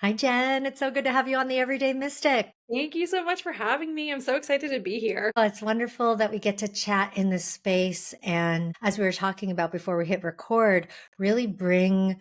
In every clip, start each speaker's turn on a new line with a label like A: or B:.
A: Hi, Jen. It's so good to have you on the Everyday Mystic.
B: Thank you so much for having me. I'm so excited to be here.
A: Oh, it's wonderful that we get to chat in this space. And as we were talking about before we hit record, really bring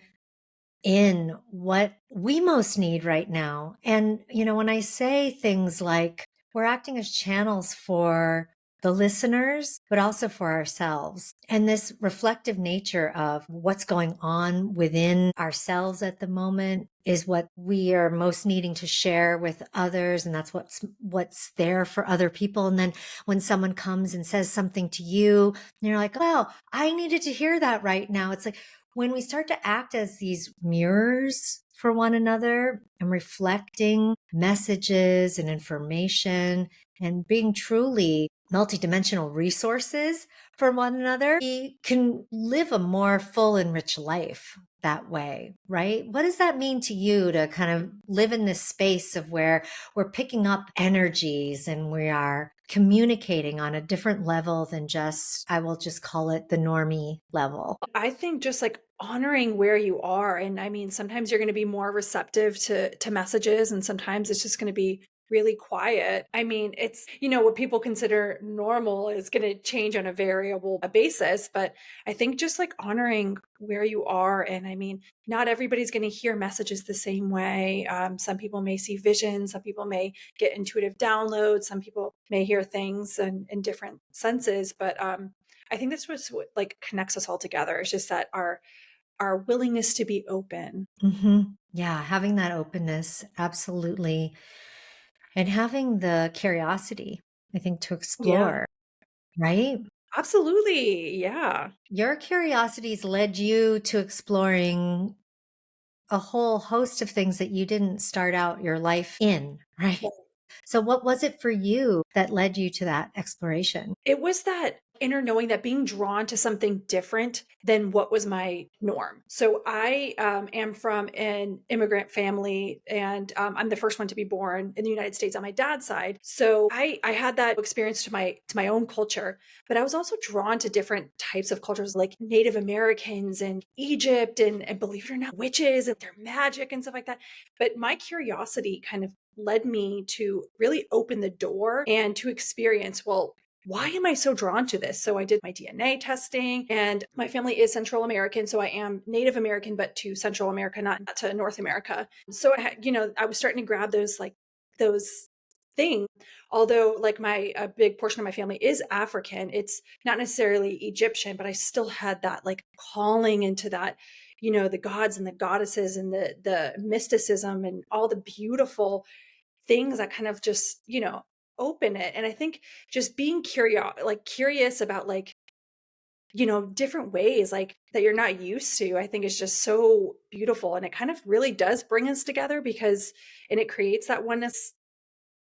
A: in what we most need right now. And, when I say things like we're acting as channels for the listeners, but also for ourselves. And this reflective nature of what's going on within ourselves at the moment is what we are most needing to share with others. And that's what's there for other people. And then when someone comes and says something to you, and you're like, oh, I needed to hear that right now. It's like, when we start to act as these mirrors for one another and reflecting messages and information and being truly multidimensional resources for one another, we can live a more full and rich life that way, right? What does that mean to you to kind of live in this space of where we're picking up energies and we are communicating on a different level than just, I will just call it the normie level?
B: I think just like honoring where you are. And I mean, sometimes you're going to be more receptive to messages, and sometimes it's just going to be really quiet. I mean, it's, what people consider normal is going to change on a variable basis. But I think just like honoring where you are. And I mean, not everybody's going to hear messages the same way. Some people may see visions, some people may get intuitive downloads, some people may hear things in different senses. But I think this was what like connects us all together. It's just that our willingness to be open.
A: Yeah, having that openness, absolutely. And having the curiosity, I think, to
B: Yeah,
A: explore, right?
B: absolutely. Yeah.
A: Your curiosities led you to exploring a whole host of things that you didn't start out your life in, right? So, what was it for you that led you to that exploration?
B: It was that inner knowing, that being drawn to something different than what was my norm. So I am from an immigrant family, and I'm the first one to be born in the United States on my dad's side. So I had that experience to my own culture, but I was also drawn to different types of cultures like Native Americans and Egypt and believe it or not, witches and their magic and stuff like that. But my curiosity kind of led me to really open the door and to experience, well, why am I so drawn to this? So I did my DNA testing, and my family is Central American. So I am Native American, but to Central America, not to North America. So I was starting to grab those things. Although like a big portion of my family is African, it's not necessarily Egyptian, but I still had that like calling into that, the gods and the goddesses and the mysticism and all the beautiful things that kind of just, open it. And I think just being curious about like, different ways like that you're not used to, I think is just so beautiful. And it kind of really does bring us together and it creates that oneness.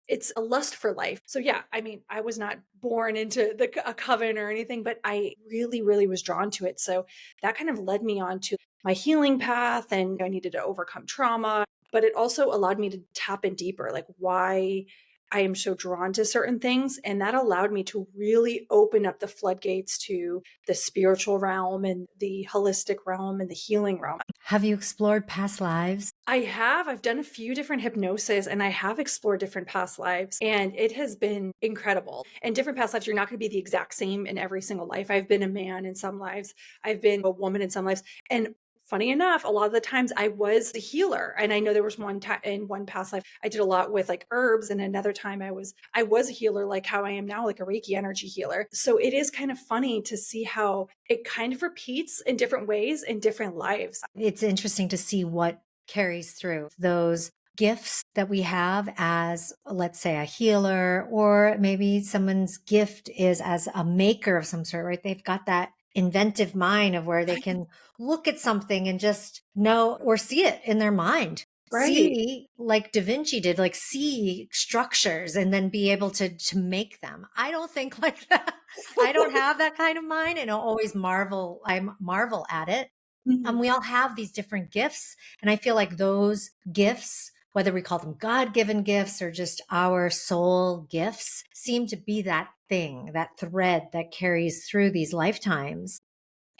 B: It's a lust for life. So yeah, I mean, I was not born into a coven or anything, but I really, really was drawn to it. So that kind of led me on to my healing path, and I needed to overcome trauma, but it also allowed me to tap in deeper, like why I am so drawn to certain things. And that allowed me to really open up the floodgates to the spiritual realm and the holistic realm and the healing realm.
A: Have you explored past lives?
B: I've done a few different hypnosis, and I have explored different past lives, and it has been incredible. And different past lives, you're not going to be the exact same in every single life. I've been a man in some lives, I've been a woman in some lives. And funny enough, a lot of the times I was the healer. And I know there was one time in one past life, I did a lot with like herbs. And another time I was a healer, like how I am now, like a Reiki energy healer. So it is kind of funny to see how it kind of repeats in different ways in different lives.
A: It's interesting to see what carries through those gifts that we have as, let's say, a healer, or maybe someone's gift is as a maker of some sort, right? They've got that inventive mind of where they can look at something and just know or see it in their mind.
B: Right.
A: See, like Da Vinci did, like see structures and then be able to make them. I don't think like that. I don't have that kind of mind, and I marvel at it.
B: Mhm.
A: We all have these different gifts. And I feel like those gifts, whether we call them God given gifts or just our soul gifts, seem to be that thing, that thread that carries through these lifetimes.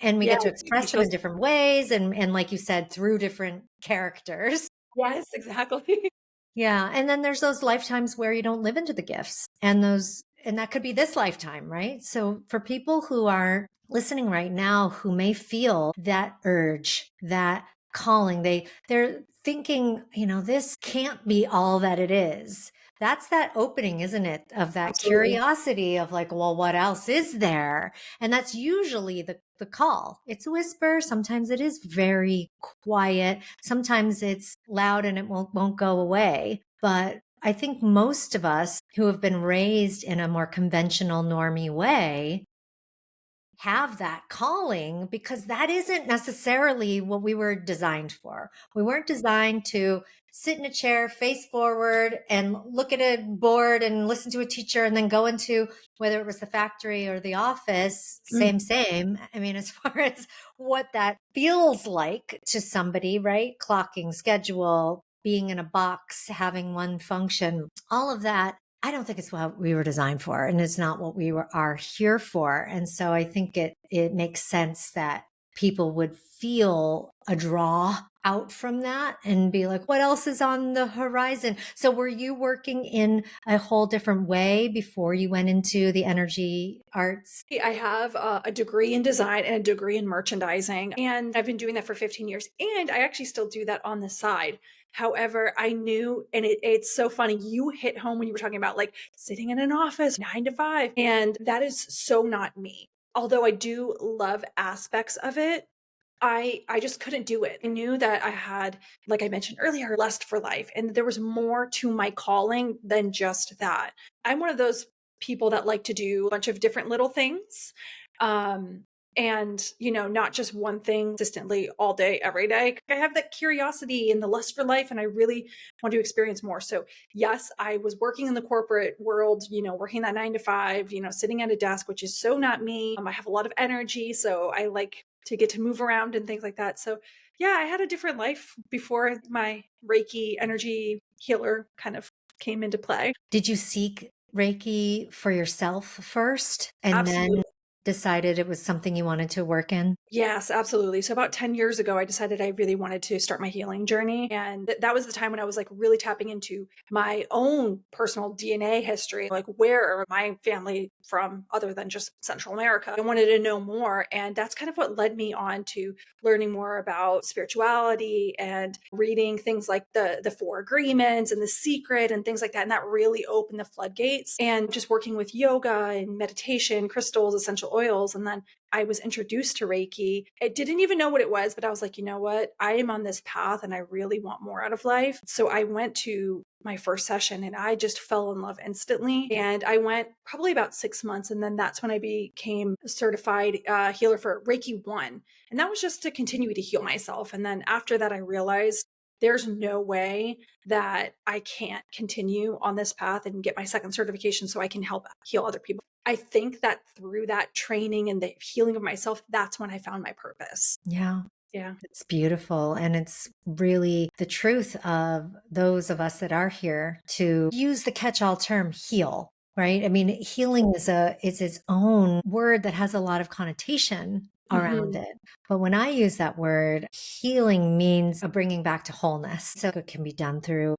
A: And we
B: Yeah,
A: get to
B: you're
A: express them in
B: supposed
A: different ways. And like you said, through different characters.
B: Yes, exactly.
A: Yeah, and then there's those lifetimes where you don't live into the gifts and that could be this lifetime, right? So for people who are listening right now who may feel that urge, that calling, they're thinking, this can't be all that it is. That's that opening, isn't it? Of that
B: Absolutely.
A: curiosity of like, well, what else is there? And that's usually the call. It's a whisper. Sometimes it is very quiet. Sometimes it's loud and it won't go away. But I think most of us who have been raised in a more conventional, normie way have that calling because that isn't necessarily what we were designed for. We weren't designed to sit in a chair, face forward, and look at a board and listen to a teacher and then go into whether it was the factory or the office,
B: Mm.
A: same. I mean, as far as what that feels like to somebody, right? Clocking, schedule, being in a box, having one function, all of that I don't think it's what we were designed for, and it's not what are here for. And so I think it makes sense that people would feel a draw out from that and be like, what else is on the horizon? So were you working in a whole different way before you went into the energy arts?
B: I have a degree in design and a degree in merchandising, and I've been doing that for 15 years. And I actually still do that on the side. However, I knew, and it's so funny, you hit home when you were talking about like sitting in an office 9 to 5, and that is so not me. Although I do love aspects of it, I just couldn't do it. I knew that I had, like I mentioned earlier, lust for life, and there was more to my calling than just that. I'm one of those people that like to do a bunch of different little things. Um, and not just one thing consistently all day, every day. I have that curiosity and the lust for life, and I really want to experience more. So, yes, I was working in the corporate world, working that 9 to 5, sitting at a desk, which is so not me. I have a lot of energy, so I like to get to move around and things like that. So, yeah, I had a different life before my Reiki energy healer kind of came into play.
A: Did you seek Reiki for yourself first and then
B: Absolutely.
A: decided it was something you wanted to work in?
B: Yes, absolutely. So about 10 years ago, I decided I really wanted to start my healing journey. And that was the time when I was like really tapping into my own personal DNA history. Like, where are my family from other than just Central America? I wanted to know more. And that's kind of what led me on to learning more about spirituality and reading things like the Four Agreements and The Secret and things like that. And that really opened the floodgates. And just working with yoga and meditation, crystals, essential oils. And then I was introduced to Reiki. I didn't even know what it was, but I was like, you know what? I am on this path and I really want more out of life. So I went to my first session and I just fell in love instantly. And I went probably about 6 months. And then that's when I became a certified healer for Reiki 1. And that was just to continue to heal myself. And then after that, I realized there's no way that I can't continue on this path and get my second certification so I can help heal other people. I think that through that training and the healing of myself, that's when I found my purpose.
A: Yeah.
B: Yeah.
A: It's beautiful. And it's really the truth of those of us that are here to use the catch-all term heal, right? I mean, healing is its own word that has a lot of connotation around
B: Hmm.
A: it. But when I use that word, healing means a bringing back to wholeness. So it can be done through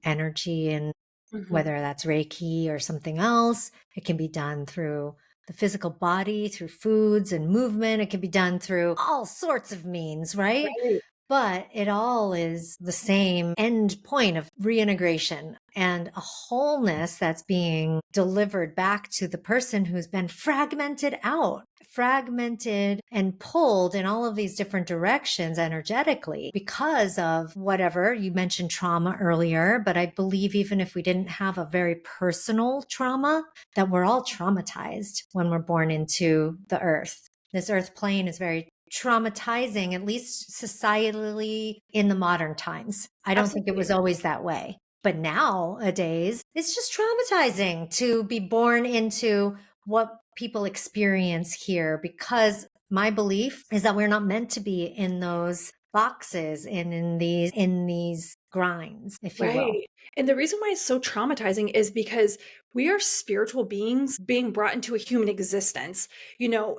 A: energy and
B: Hmm.
A: whether that's Reiki or something else. It can be done through the physical body, through foods and movement. It can be done through all sorts of means, right?
B: Right.
A: But it all is the same end point of reintegration and a wholeness that's being delivered back to the person who's been fragmented out, fragmented and pulled in all of these different directions energetically because of whatever you mentioned trauma earlier. But I believe even if we didn't have a very personal trauma, that we're all traumatized when we're born into the earth. This earth plane is very traumatizing, at least societally in the modern times. I don't think it
B: Absolutely.
A: was always that way. But nowadays, it's just traumatizing to be born into what people experience here because my belief is that we're not meant to be in those boxes and in these grinds, if you will.
B: Right. And the reason why it's so traumatizing is because we are spiritual beings being brought into a human existence,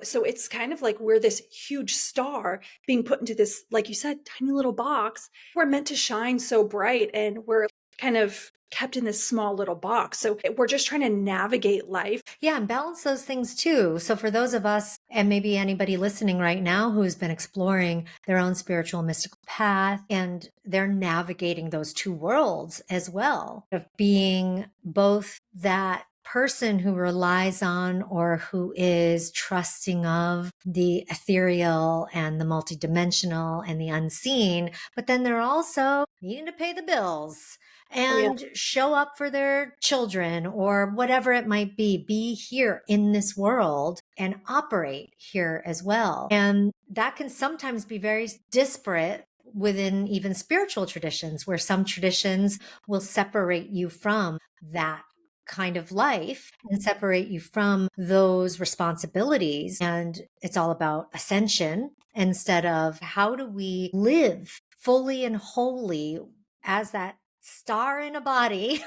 B: so it's kind of like we're this huge star being put into this, like you said, tiny little box. We're meant to shine so bright and we're kind of kept in this small little box. So we're just trying to navigate life.
A: Yeah, and balance those things too. So for those of us, and maybe anybody listening right now who's been exploring their own spiritual mystical path, and they're navigating those two worlds as well, of being both that person who relies on or who is trusting of the ethereal and the multidimensional and the unseen, but then they're also needing to pay the bills
B: Oh, yeah.
A: and show up for their children or whatever it might be here in this world and operate here as well. And that can sometimes be very disparate within even spiritual traditions, where some traditions will separate you from that kind of life and separate you from those responsibilities. And it's all about ascension instead of how do we live fully and wholly as that star in a body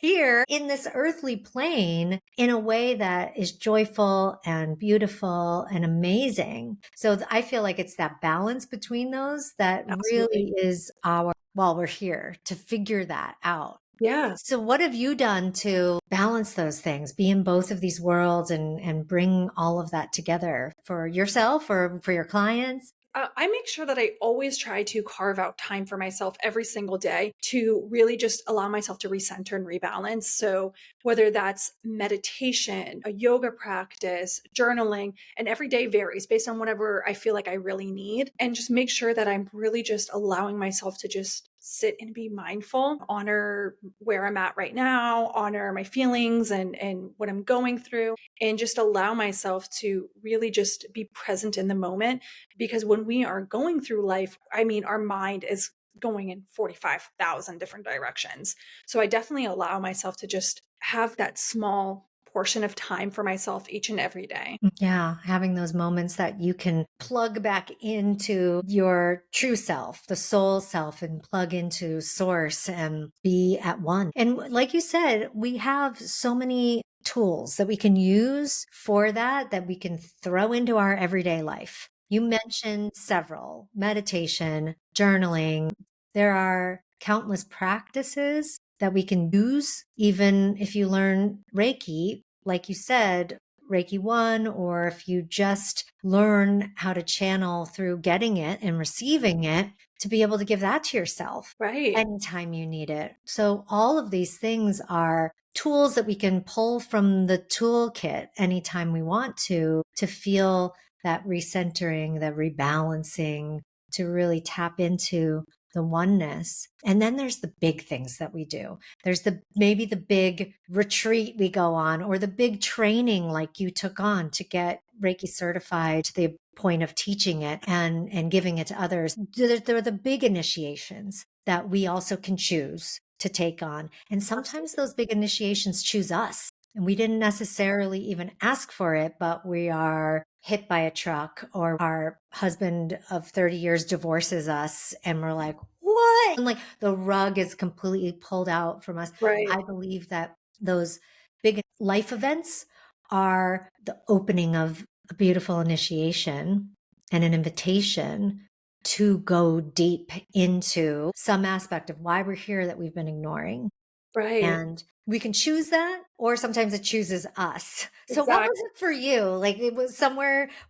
A: here in this earthly plane in a way that is joyful and beautiful and amazing. So I feel like it's that balance between those that
B: Absolutely.
A: really is while we're here to figure that out.
B: Yeah.
A: So what have you done to balance those things, be in both of these worlds and bring all of that together for yourself or for your clients?
B: I make sure that I always try to carve out time for myself every single day to really just allow myself to recenter and rebalance. So, whether that's meditation, a yoga practice, journaling, and every day varies based on whatever I feel like I really need. And just make sure that I'm really just allowing myself to just sit and be mindful, honor where I'm at right now, honor my feelings and what I'm going through, and just allow myself to really just be present in the moment. Because when we are going through life, I mean, our mind is going in 45,000 different directions. So I definitely allow myself to just have that small portion of time for myself each and every day.
A: Yeah, having those moments that you can plug back into your true self, the soul self, and plug into source and be at one. And like you said, we have so many tools that we can use for that we can throw into our everyday life. You mentioned several: meditation, journaling. There are countless practices that we can use, even if you learn Reiki, like you said, Reiki 1, or if you just learn how to channel through getting it and receiving it, to be able to give that to yourself
B: Right.
A: anytime you need it. So all of these things are tools that we can pull from the toolkit anytime we want to feel that recentering, the rebalancing, to really tap into the oneness. And then there's the big things that we do. There's maybe the big retreat we go on, or the big training like you took on to get Reiki certified to the point of teaching it and giving it to others. There are the big initiations that we also can choose to take on. And sometimes
B: Absolutely.
A: those big initiations choose us. And we didn't necessarily even ask for it, but we are hit by a truck, or our husband of 30 years divorces us and we're like, what? And like the rug is completely pulled out from us.
B: Right.
A: I believe that those big life events are the opening of a beautiful initiation and an invitation to go deep into some aspect of why we're here that we've been ignoring.
B: Right.
A: And we can choose that, or sometimes it chooses us. So what was
B: Exactly.
A: it for you? Like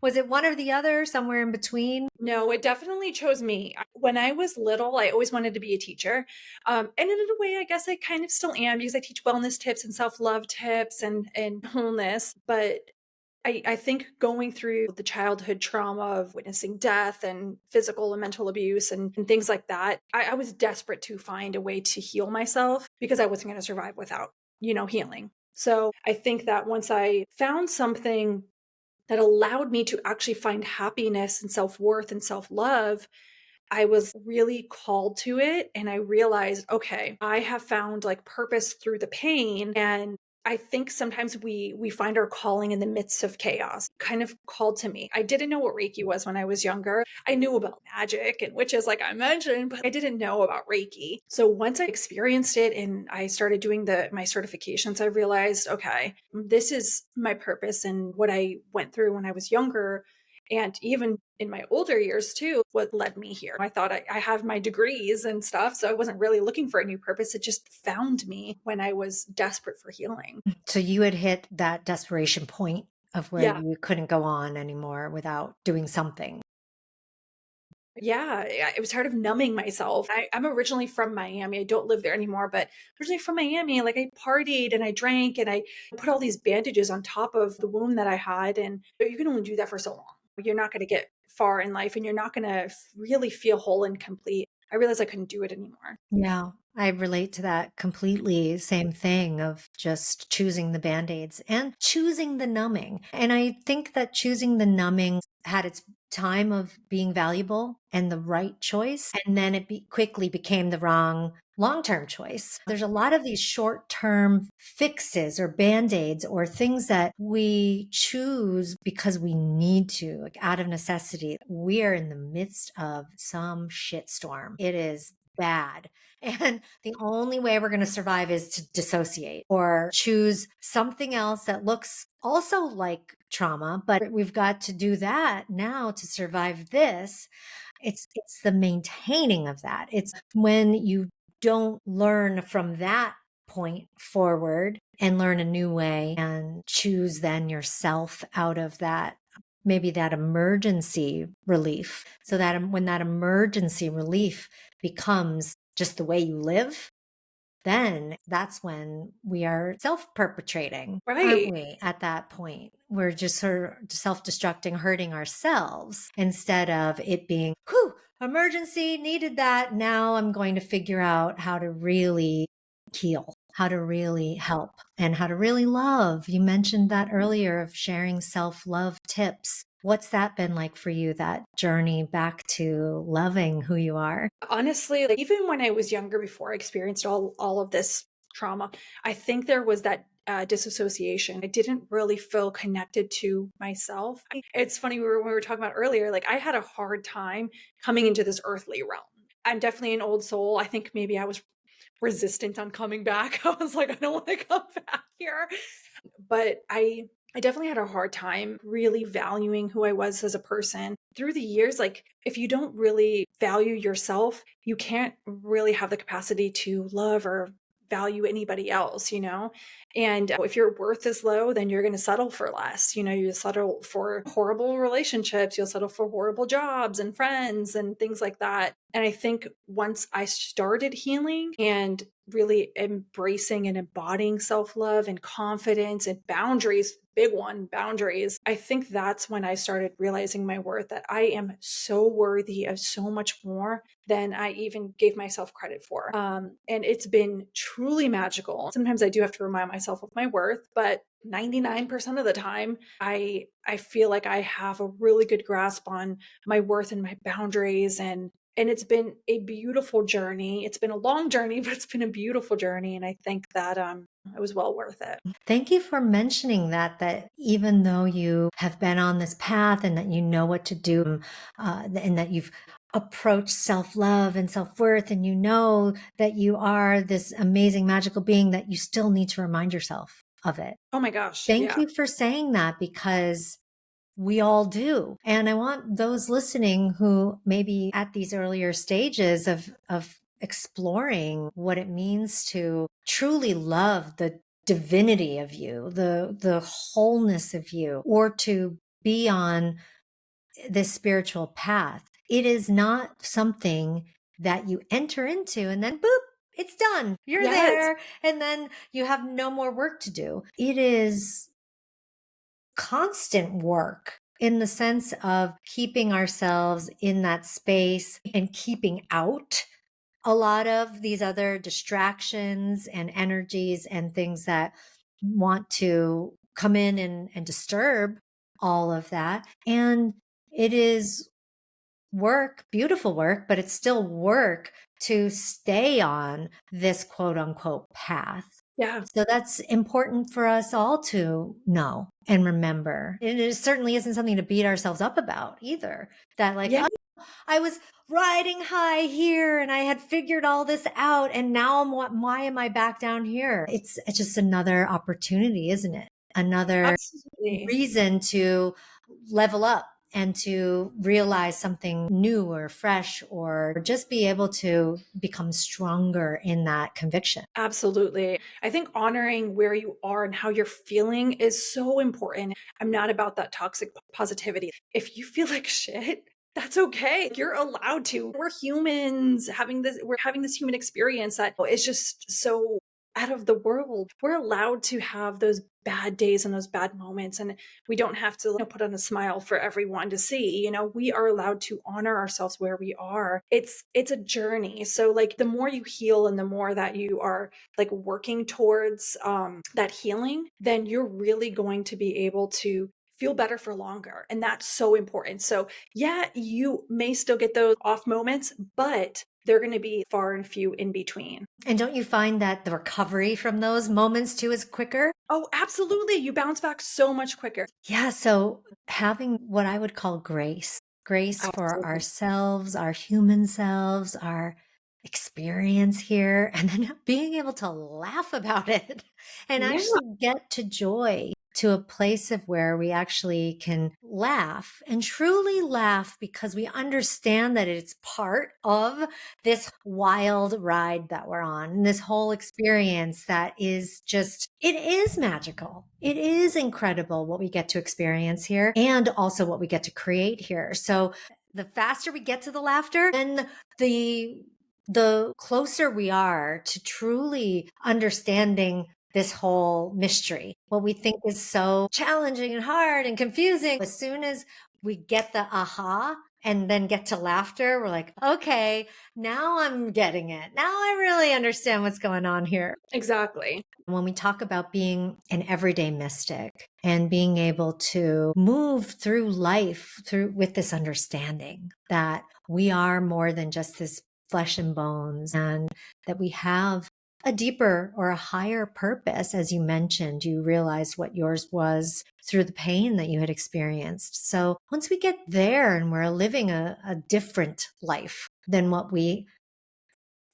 A: was it one or the other, somewhere in between?
B: No, it definitely chose me. When I was little, I always wanted to be a teacher. And in a way, I guess I kind of still am, because I teach wellness tips and self-love tips and wholeness. But I think going through the childhood trauma of witnessing death and physical and mental abuse and things like that, I was desperate to find a way to heal myself, because I wasn't going to survive without, healing. So I think that once I found something that allowed me to actually find happiness and self-worth and self-love, I was really called to it. And I realized, okay, I have found like purpose through the pain. And I think sometimes we find our calling in the midst of chaos. Kind of called to me. I didn't know what Reiki was when I was younger. I knew about magic and witches, like I mentioned, but I didn't know about Reiki. So once I experienced it and I started doing my certifications, I realized, okay, this is my purpose and what I went through when I was younger. And even in my older years too, what led me here. I thought I have my degrees and stuff, so I wasn't really looking for a new purpose. It just found me when I was desperate for healing.
A: So you had hit that desperation point of where
B: Yeah.
A: you couldn't go on anymore without doing something.
B: Yeah, it was sort of numbing myself. I'm originally from Miami. I don't live there anymore, but originally from Miami, like I partied and I drank and I put all these bandages on top of the wound that I had. And you can only do that for so long. You're not going to get far in life and you're not going to really feel whole and complete. I realized I couldn't do it anymore.
A: Yeah, I relate to that completely. Same thing of just choosing the band-aids and choosing the numbing. And I think that choosing the numbing had its time of being valuable and the right choice. And then quickly became the wrong long-term choice. There's a lot of these short-term fixes or band-aids or things that we choose because we need to, like out of necessity. We are in the midst of some shitstorm. It is bad. And the only way we're going to survive is to dissociate or choose something else that looks also like trauma, but we've got to do that now to survive this. It's the maintaining of that. It's when you don't learn from that point forward and learn a new way and choose then yourself out of that, maybe that emergency relief, so that when that emergency relief becomes just the way you live, then that's when we are self-perpetrating, aren't
B: Right.
A: we? At that point, we're just sort of self-destructing, hurting ourselves instead of it being, whew, emergency, needed that. Now I'm going to figure out how to really heal, how to really help, and how to really love. You mentioned that earlier of sharing self-love tips. What's that been like for you, that journey back to loving who you are?
B: Honestly, like even when I was younger, before I experienced all of this trauma, I think there was that disassociation. I didn't really feel connected to myself. It's funny we were talking about earlier. Like I had a hard time coming into this earthly realm. I'm definitely an old soul. I think maybe I was resistant on coming back. I was like, I don't want to come back here. But I definitely had a hard time really valuing who I was as a person. Through the years, like if you don't really value yourself, you can't really have the capacity to love or value anybody else, you know? And if your worth is low, then you're going to settle for less. You know, you settle for horrible relationships, you'll settle for horrible jobs and friends and things like that. And I think once I started healing and really embracing and embodying self love and confidence and boundaries, big one, boundaries. I think that's when I started realizing my worth, that I am so worthy of so much more than I even gave myself credit for. And it's been truly magical. Sometimes I do have to remind myself of my worth, but 99% of the time I feel like I have a really good grasp on my worth and my boundaries, and it's been a beautiful journey. It's been a long journey, but it's been a beautiful journey. And I think that it was well worth it.
A: Thank you for mentioning that, that even though you have been on this path and that you know what to do, and that you've approached self-love and self-worth, and you know that you are this amazing, magical being, that you still need to remind yourself of it.
B: Oh my gosh.
A: Thank
B: Yeah.
A: you for saying that, because we all do. And I want those listening who may be at these earlier stages of exploring what it means to truly love the divinity of you, the wholeness of you, or to be on this spiritual path. It is not something that you enter into and then boop, it's done. You're
B: Yes.
A: there. And then you have no more work to do. It is constant work in the sense of keeping ourselves in that space and keeping out a lot of these other distractions and energies and things that want to come in and disturb all of that. And it is work, beautiful work, but it's still work to stay on this quote unquote path.
B: Yeah,
A: So that's important for us all to know and remember. And it certainly isn't something to beat ourselves up about either. That like,
B: yeah,
A: oh, I was riding high here and I had figured all this out and now why am I back down here? It's just another opportunity, isn't it? Another
B: absolutely.
A: reason to level up and to realize something new or fresh or just be able to become stronger in that conviction.
B: Absolutely. I think honoring where you are and how you're feeling is so important. I'm not about that toxic positivity. If you feel like shit, that's okay. You're allowed to. We're humans we're having this human experience that is just so out of the world. We're allowed to have those bad days and those bad moments, and we don't have to put on a smile for everyone to see. We are allowed to honor ourselves where we are. It's a journey. So like the more you heal and the more that you are like working towards that healing, then you're really going to be able to feel better for longer. And that's so important. So yeah, you may still get those off moments, but they're going to be far and few in between.
A: And don't you find that the recovery from those moments too is quicker?
B: Oh, absolutely. You bounce back so much quicker.
A: Yeah. So having what I would call grace for
B: Absolutely.
A: ourselves, our human selves, our experience here, and then being able to laugh about it and
B: Yeah,
A: actually get to joy to a place of where we actually can laugh and truly laugh because we understand that it's part of this wild ride that we're on and this whole experience that is just, it is magical. It is incredible what we get to experience here and also what we get to create here. So the faster we get to the laughter and the closer we are to truly understanding this whole mystery, what we think is so challenging and hard and confusing. As soon as we get the aha and then get to laughter, we're like, okay, now I'm getting it. Now I really understand what's going on here.
B: exactly.
A: When we talk about being an everyday mystic and being able to move through life through with this understanding that we are more than just this flesh and bones and that we have a deeper or a higher purpose. As you mentioned, you realized what yours was through the pain that you had experienced. So once we get there and we're living a different life than what we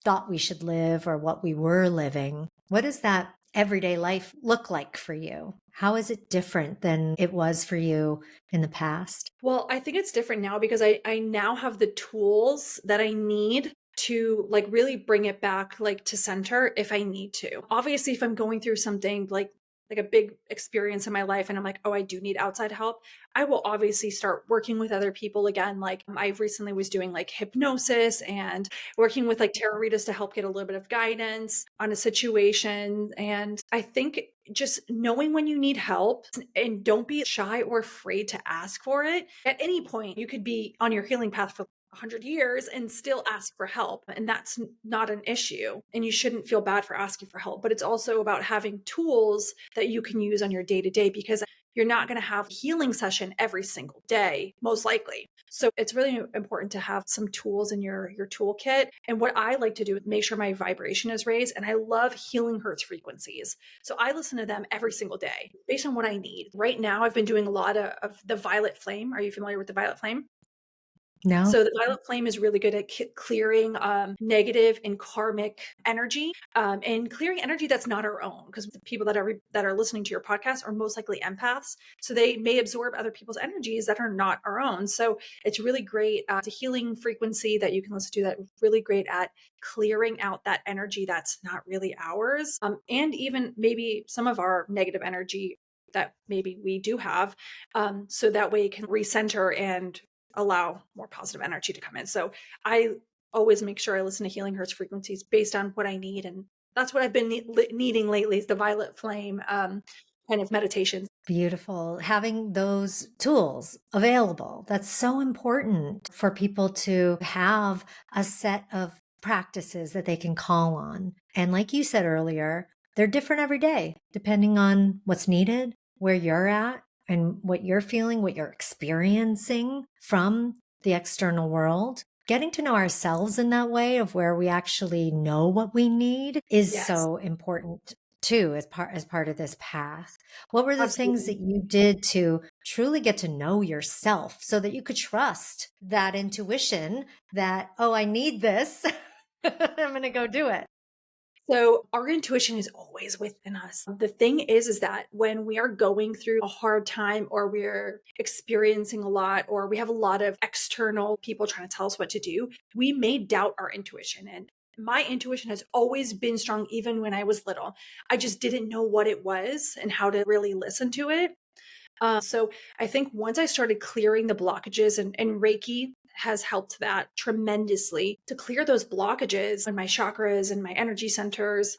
A: thought we should live or what we were living, what does that everyday life look like for you? How is it different than it was for you in the past?
B: Well, I think it's different now because I now have the tools that I need to like really bring it back like to center if I need to. Obviously, if I'm going through something like a big experience in my life and I'm like, "Oh, I do need outside help." I will obviously start working with other people again. Like I recently was doing like hypnosis and working with like tarot readers to help get a little bit of guidance on a situation. And I think just knowing when you need help and don't be shy or afraid to ask for it. At any point, you could be on your healing path for 100 years and still ask for help. And that's not an issue. And you shouldn't feel bad for asking for help. But it's also about having tools that you can use on your day to day because you're not going to have a healing session every single day, most likely. So it's really important to have some tools in your toolkit. And what I like to do is make sure my vibration is raised. And I love healing hertz frequencies. So I listen to them every single day based on what I need. Right now, I've been doing a lot of the violet flame. Are you familiar with the violet flame?
A: No?
B: So the violet flame is really good at clearing negative and karmic energy, and clearing energy that's not our own. Because the people that are listening to your podcast are most likely empaths, so they may absorb other people's energies that are not our own. So it's really great. It's a healing frequency that you can listen to. That really great at clearing out that energy that's not really ours, and even maybe some of our negative energy that maybe we do have, so that way it can recenter and allow more positive energy to come in. So I always make sure I listen to healing hertz frequencies based on what I need. And that's what I've been needing lately is the violet flame kind of meditations.
A: Beautiful. Having those tools available. That's so important for people to have a set of practices that they can call on. And like you said earlier, they're different every day, depending on what's needed, where you're at, and what you're feeling, what you're experiencing from the external world. getting to know ourselves in that way of where we actually know what we need is
B: Yes,
A: so important too as part of this path. What were the things
B: absolutely.
A: that you did to truly get to know yourself so that you could trust that intuition that, oh, I need this. I'm going to go do it.
B: So our intuition is always within us. The thing is that when we are going through a hard time or we're experiencing a lot or we have a lot of external people trying to tell us what to do, we may doubt our intuition. And my intuition has always been strong, even when I was little. I just didn't know what it was and how to really listen to it. So I think once I started clearing the blockages, and Reiki has helped that tremendously to clear those blockages in my chakras and my energy centers.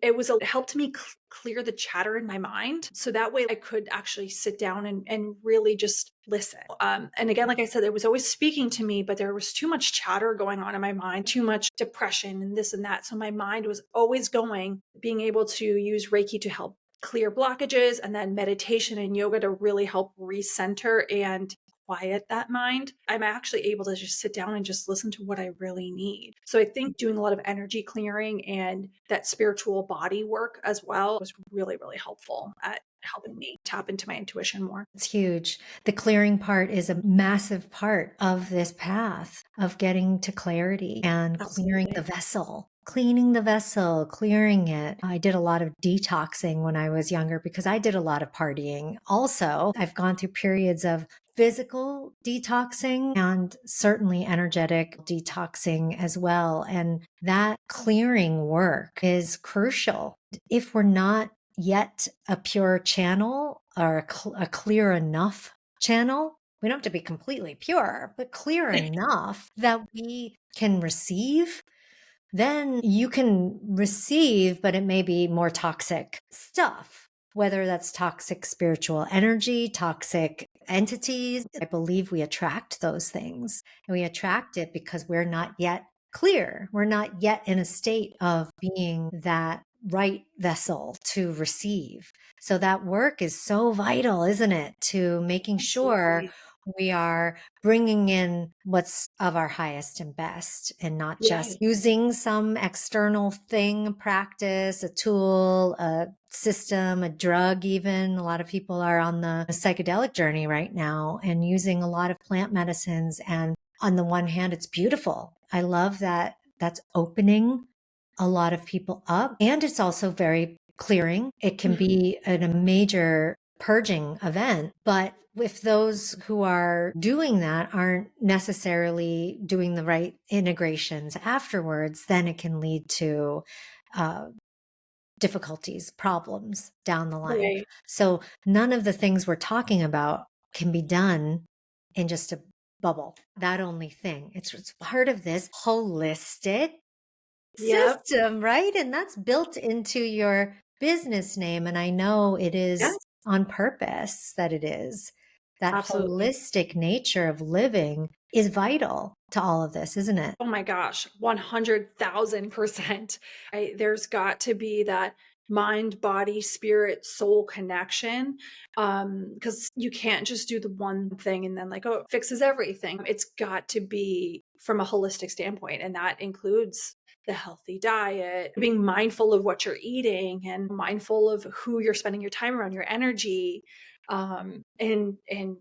B: It helped me clear the chatter in my mind. So that way I could actually sit down and really just listen. And again, like I said, it was always speaking to me, but there was too much chatter going on in my mind, too much depression and this and that. So my mind was always going, being able to use Reiki to help clear blockages, and then meditation and yoga to really help recenter and quiet that mind. I'm actually able to just sit down and just listen to what I really need. So I think doing a lot of energy clearing and that spiritual body work as well was really, really helpful at helping me tap into my intuition more.
A: It's huge. The clearing part is a massive part of this path of getting to clarity and clearing the
B: Absolutely.
A: vessel. Cleaning the vessel, clearing it. I did a lot of detoxing when I was younger because I did a lot of partying. Also, I've gone through periods of physical detoxing and certainly energetic detoxing as well. And that clearing work is crucial. If we're not yet a pure channel or a clear enough channel, we don't have to be completely pure, but clear enough that we can receive, then you can receive, but it may be more toxic stuff, whether that's toxic spiritual energy, toxic entities. I believe we attract those things, and we attract it because we're not yet clear. We're not yet in a state of being that right vessel to receive. So that work is so vital, isn't it? To making sure
B: Absolutely.
A: we are bringing in what's of our highest and best and not just
B: Right.
A: using some external thing, a practice, a tool, a system, a drug, even. A lot of people are on the psychedelic journey right now and using a lot of plant medicines. And on the one hand, it's beautiful. I love that that's opening a lot of people up. And it's also very clearing. It can
B: Mhm.
A: be a major purging event, but if those who are doing that aren't necessarily doing the right integrations afterwards, then it can lead to uh, difficulties, problems down the line.
B: Right.
A: So none of the things we're talking about can be done in just a bubble. That only thing. It's part of this holistic
B: Yep.
A: system, right? And that's built into your business name. And I know it is
B: Yes.
A: on purpose that it is. That
B: Absolutely.
A: holistic nature of living is vital to all of this, isn't it?
B: Oh my gosh, 100,000%. There's got to be that mind, body, spirit, soul connection. Because you can't just do the one thing and then like, oh, it fixes everything. It's got to be from a holistic standpoint, and that includes the healthy diet, being mindful of what you're eating and mindful of who you're spending your time around, your energy, and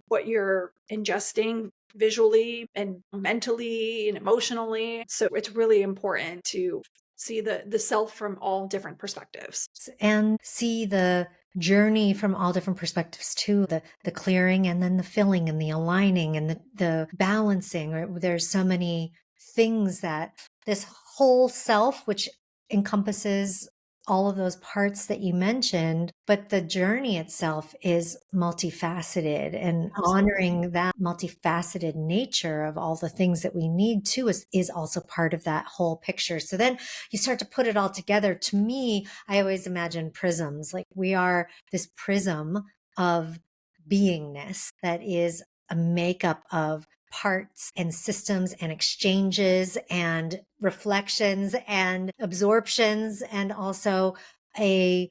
B: what you're ingesting visually and mentally and emotionally. So it's really important to see the self from all different perspectives.
A: And see the journey from all different perspectives too, the clearing and then the filling and the aligning and the balancing. Right? There's so many things that this whole self, which encompasses all of those parts that you mentioned, but the journey itself is multifaceted, and
B: Absolutely.
A: honoring that multifaceted nature of all the things that we need too is also part of that whole picture. So then you start to put it all together. To me, I always imagine prisms, like we are this prism of beingness that is a makeup of parts and systems and exchanges and reflections and absorptions and also a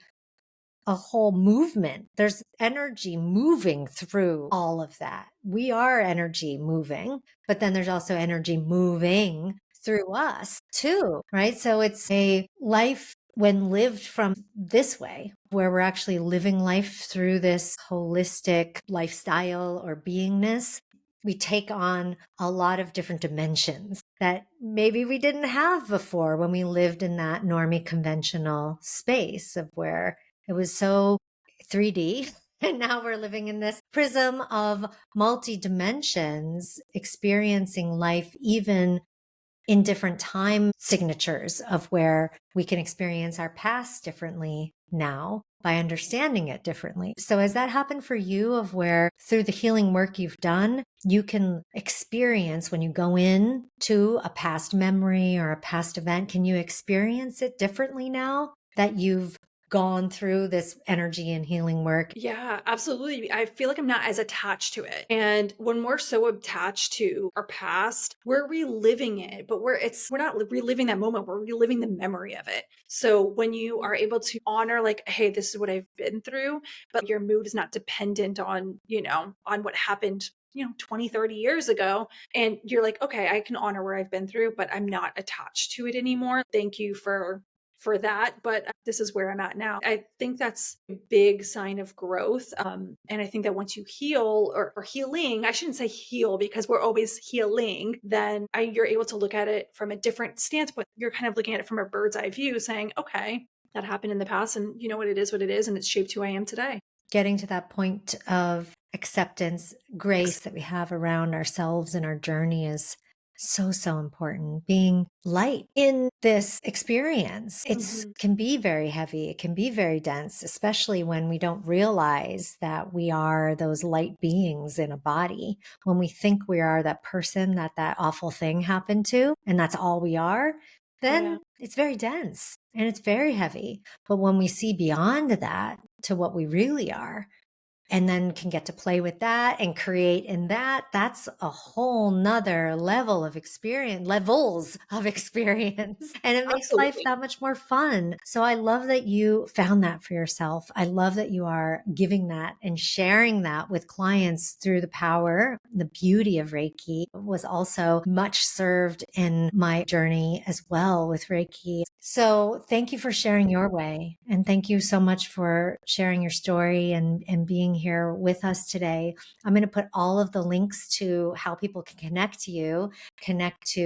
A: a whole movement. There's energy moving through all of that. We are energy moving, but then there's also energy moving through us too, right? So it's a life when lived from this way, where we're actually living life through this holistic lifestyle or beingness, we take on a lot of different dimensions that maybe we didn't have before when we lived in that normie conventional space of where it was so 3D. And now we're living in this prism of multi dimensions, experiencing life even in different time signatures of where we can experience our past differently now by understanding it differently. So has that happened for you of where through the healing work you've done, you can experience when you go in to a past memory or a past event, can you experience it differently now that you've gone through this energy and healing work?
B: Yeah, absolutely. I feel like I'm not as attached to it. And when we're so attached to our past, we're reliving it, but we're not reliving that moment, we're reliving the memory of it. So when you are able to honor like, hey, this is what I've been through, but your mood is not dependent on, on what happened 20, 30 years ago. And you're like, okay, I can honor where I've been through, but I'm not attached to it anymore. Thank you for that, but this is where I'm at now. I think that's a big sign of growth. And I think that once you heal or healing, I shouldn't say heal because we're always healing, then you're able to look at it from a different standpoint. You're kind of looking at it from a bird's eye view saying, okay, that happened in the past and you know what it is, and it's shaped who I am today.
A: Getting to that point of acceptance, grace that we have around ourselves and our journey is so, so important. Being light in this experience, it
B: Mhm.
A: can be very heavy. It can be very dense, especially when we don't realize that we are those light beings in a body. When we think we are that person that awful thing happened to, and that's all we are,
B: Yeah.
A: then it's very dense and it's very heavy. But when we see beyond that to what we really are, and then can get to play with that and create in that, that's a whole nother level of experience, levels of experience. And it makes life
B: Absolutely.
A: that much more fun. So I love that you found that for yourself. I love that you are giving that and sharing that with clients through the power, the beauty of Reiki was also much served in my journey as well with Reiki. So thank you for sharing your way. And thank you so much for sharing your story and being here with us today. I'm going to put all of the links to how people can connect to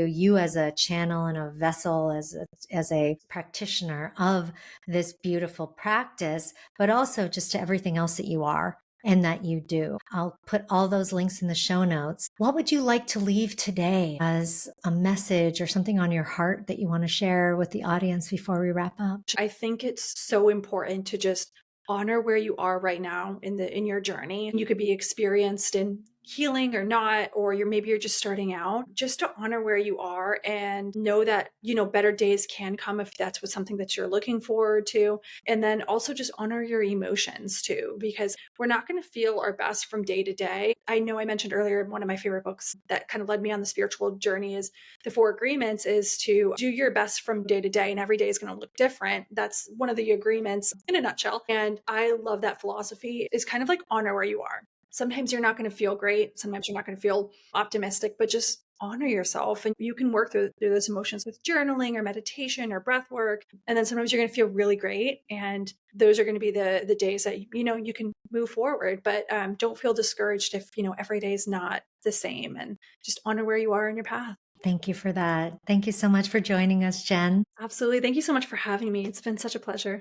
A: you as a channel and a vessel, as a practitioner of this beautiful practice, but also just to everything else that you are and that you do. I'll put all those links in the show notes. What would you like to leave today as a message or something on your heart that you want to share with the audience before we wrap up?
B: I think it's so important to just honor where you are right now in your journey. You could be experienced in healing or not, or you're just starting out, just to honor where you are and know that better days can come if that's what something that you're looking forward to. And then also just honor your emotions too, because we're not going to feel our best from day to day. I know I mentioned earlier one of my favorite books that kind of led me on the spiritual journey is the Four Agreements, is to do your best from day to day, and every day is going to look different. That's one of the agreements in a nutshell. And I love that philosophy, is kind of like honor where you are. Sometimes you're not going to feel great. Sometimes you're not going to feel optimistic, but just honor yourself. And you can work through those emotions with journaling or meditation or breath work. And then sometimes you're going to feel really great. And those are going to be the days that, you can move forward. But don't feel discouraged if, every day is not the same, and just honor where you are in your path.
A: Thank you for that. Thank you so much for joining us, Jen.
B: Absolutely. Thank you so much for having me. It's been such a pleasure.